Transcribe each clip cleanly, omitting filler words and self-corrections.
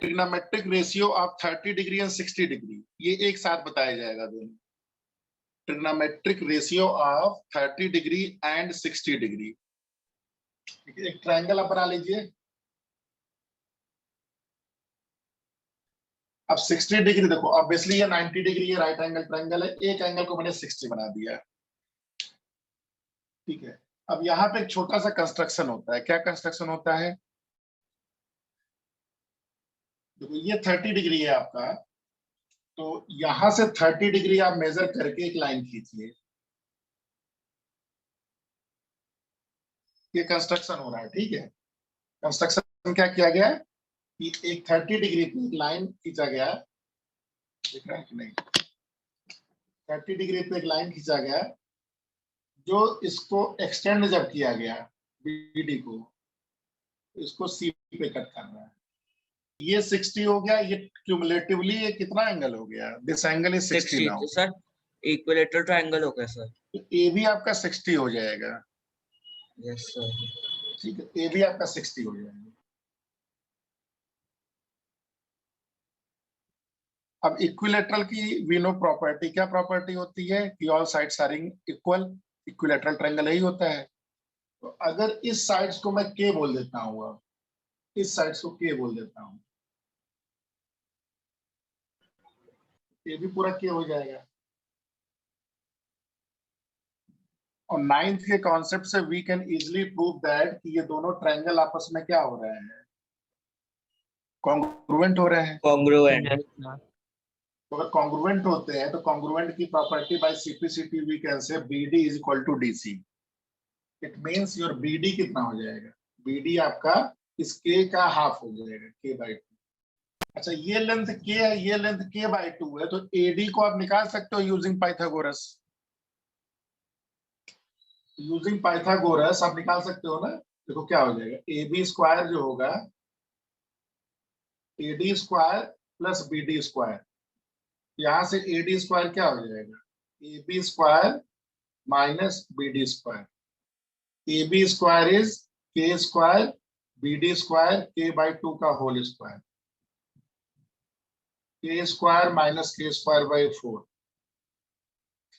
Trigonometric ratio of 30 degree and 60 degree, ये एक साथ बताया जाएगा दोनों। Trigonometric ratio of 30 degree and 60 degree. एक ट्रायंगल आप बना लीजिए। अब 60 डिग्री देखो, ऑब्वियसली ये 90 डिग्री है, राइट एंगल ट्रायंगल है, एक एंगल को मैंने 60 बना दिया। ठीक है, अब यहाँ पे एक छोटा सा कंस्ट्रक्शन होता है। क्या कंस्ट्रक्शन होता है? देखो ये 30 डिग्री है आपका, तो यहां से 30 डिग्री आप मेजर करके एक लाइन खींचिए। ये कंस्ट्रक्शन हो रहा है, ठीक है। कंस्ट्रक्शन क्या किया गया कि एक 30 डिग्री पे एक लाइन खींचा गया, दिख रहा है कि नहीं? 30 डिग्री पे एक लाइन खींचा गया, जो इसको एक्सटेंड जब किया गया बीडी को, इसको सी पे कट करना है। ये 60 हो गया, ये क्यूमुलेटिवली ये कितना एंगल हो गया? This angle is 60 now. तो सर इक्विलेटरल ट्रायंगल हो गया सर। तो ए भी आपका 60 हो जाएगा। Yes sir. ठीक है, ए भी आपका 60 हो जाएगा। अब इक्विलेटरल की वी नो प्रॉपर्टी, क्या प्रॉपर्टी होती है कि all sides are equal. Equilateral triangle यही होता है। तो अगर इस साइड्स को मैं के बोल देता हूँ, अब इस साइड्स को के बोल देता हूँ, ये भी पूरा के हो जाएगा। और नाइन्थ के कॉन्सेप्ट से we can easily prove that कि ये दोनों ट्रायंगल आपस में क्या हो रहे हैं? कॉन्ग्रुएंट हो रहे हैं। कॉन्ग्रुएंट। तो अगर कॉन्ग्रुएंट होते हैं तो कॉन्ग्रुएंट की property by CPCT we can say BD is equal to DC. It means your BD कितना हो जाएगा? बीडी आपका इस के का हाफ हो जाएगा, के बाय 2। अच्छा, ये लेंथ के है, ये लेंथ के बाय 2 है, तो एडी को आप निकाल सकते हो यूजिंग पाइथागोरस। यूजिंग पाइथागोरस आप निकाल सकते हो ना। देखो क्या हो जाएगा, ए बी स्क्वायर जो होगा, AD square plus BD square, यहां से एडी स्क्वायर क्या हो जाएगा? A B square minus BD square. A B square is K square, BD square K by 2 का whole square, K square minus K square by 4,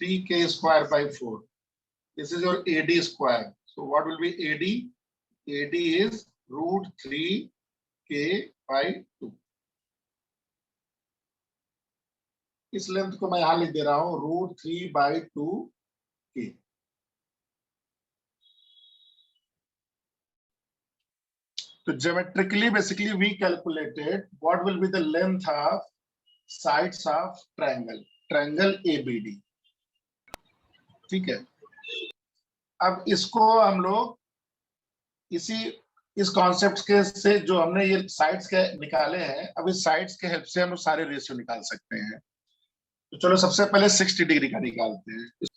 3k square by 4. This is your AD square. So what will be AD? AD is root 3k by 2. इस length को मैं यहां लिख दे रहा हूं root 3 by 2k। तो geometrically basically we calculated what will be the length of sides of triangle ABD। ठीक है, अब इसको हम लोग इस कॉन्सेप्ट के से जो हमने ये साइड्स के निकाले हैं, अब इस साइड्स के हेल्प से हम लोग सारे रेशियो निकाल सकते हैं। तो चलो सबसे पहले 60 डिग्री का निकालते हैं।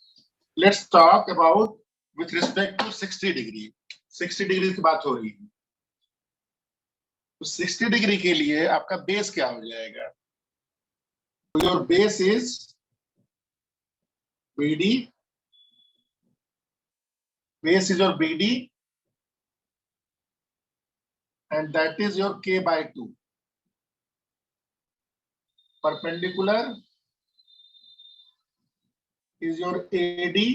Let's talk about with respect to 60 degree. 60 degree की बात हो रही है, तो 60 डिग्री के लिए आपका बेस क्या हो जाएगा? Your base is BD, base is your BD and that is your k by 2. Perpendicular is your AD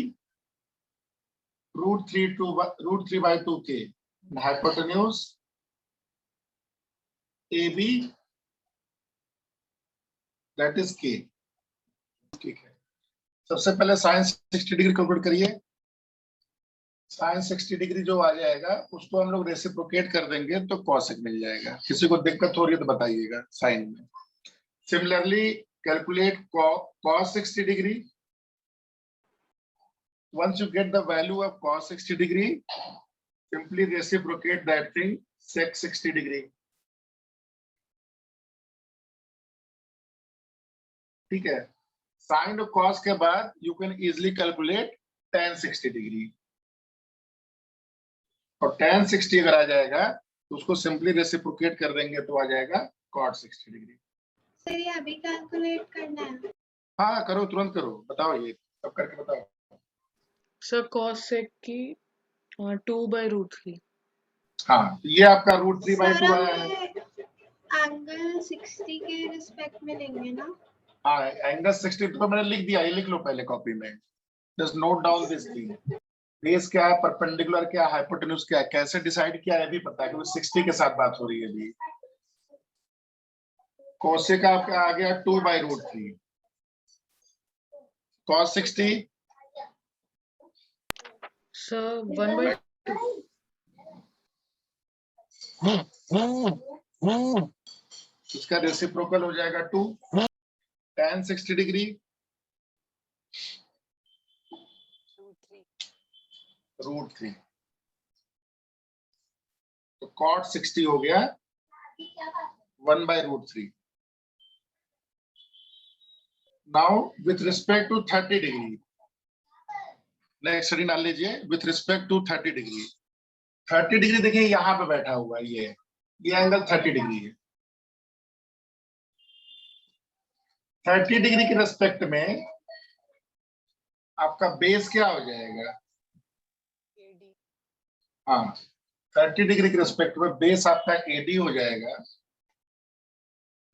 root 3 by 2k and hypotenuse AB that is k। ठीक है, सबसे पहले sin 60 डिग्री कैलकुलेट करिए। sin 60 degree जो आ जाएगा उसको हम लोग रेसिप्रोकेट कर देंगे तो cosec मिल जाएगा। किसी को दिक्कत हो रही है तो बताइएगा साइन में। Similarly calculate cos 60 degree. Once you get the value of cos 60 degree, simply reciprocate that thing sec 60 degree। ठीक है, sin और cos के बाद you can easily calculate tan 60 degree। और tan 60 अगर आ जाएगा तो उसको सिंपली रेसिप्रोकेट कर देंगे तो आ जाएगा cot 60 डिग्री। सर ये अभी कैलकुलेट करना है? हाँ करो, तुरंत करो, बताओ ये सब करके बताओ। सर cos sec की 2 by root 3। हाँ, ये आपका रूट 3 बाई 2 आया है। एंगल 60 के रिस्पेक्ट में लेंगे ना? हाँ, एंगल 60 तो मैंने लिख दिया, ये लिख लो पहले कॉपी में, just note down this thing. Base क्या है, परपेंडिकुलर क्या है, हाइपोटेन्यूज क्या है, कैसे डिसाइड किया है भी पता है, क्योंकि 60 के साथ बात हो रही है अभी। कोसेक आपका आ गया 2/√3 cos 60 सर 1/2 इसका रेसिप्रोकल हो जाएगा 2 tan 60 डिग्री √3, तो cot 60 हो गया 1/√3। Now with respect to 30 degree, next study डाल लीजिए with respect to 30 degree. 30 degree देखिए यहाँ पे बैठा हुआ है, ये एंगल 30 डिग्री है। 30 डिग्री के रेस्पेक्ट में आपका बेस क्या हो जाएगा? हाँ, 30 डिग्री के रेस्पेक्ट में बेस आपका AD हो जाएगा,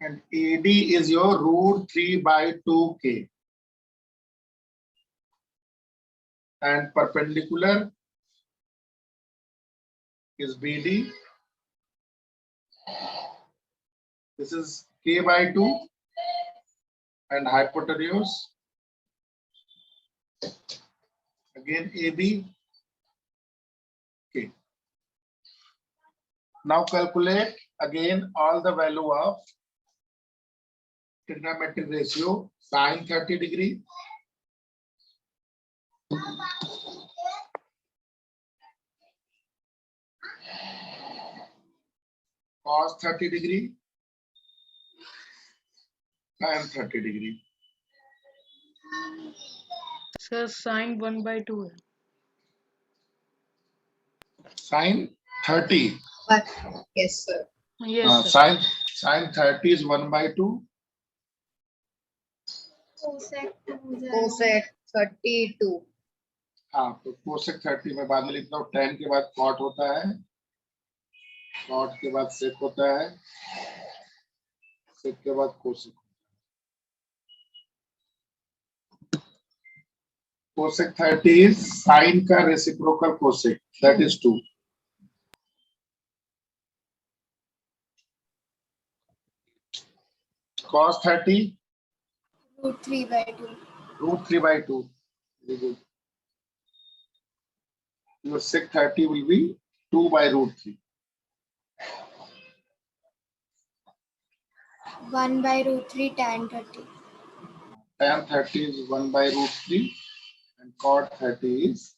and AD is your √3/2k, and perpendicular is BD. This is k/2, and hypotenuse again AB. Okay. Now calculate again all the value of trigonometric ratio. Sin 30 degree, cos 30 degree, sin 30 degree. Sir sin 1/2 है। Sin 30. Yes, sir. Yes sir. Sin 30 is 1/2. Cosec 2 हो जाएगा। Cosec 32. हाँ, तो cosec 30 में बाद में लिखता हूँ, tan के बाद cot होता है, cot के बाद sec होता है, sec के बाद cosec। Cosec 30 is sin का reciprocal cosec, that is 2. Cos 30 √3/2. √3/2. Very good. Your sec 30 will be 2/√3. 1/√3 tan 30. Tan 30 is 1/√3, and cot 30 is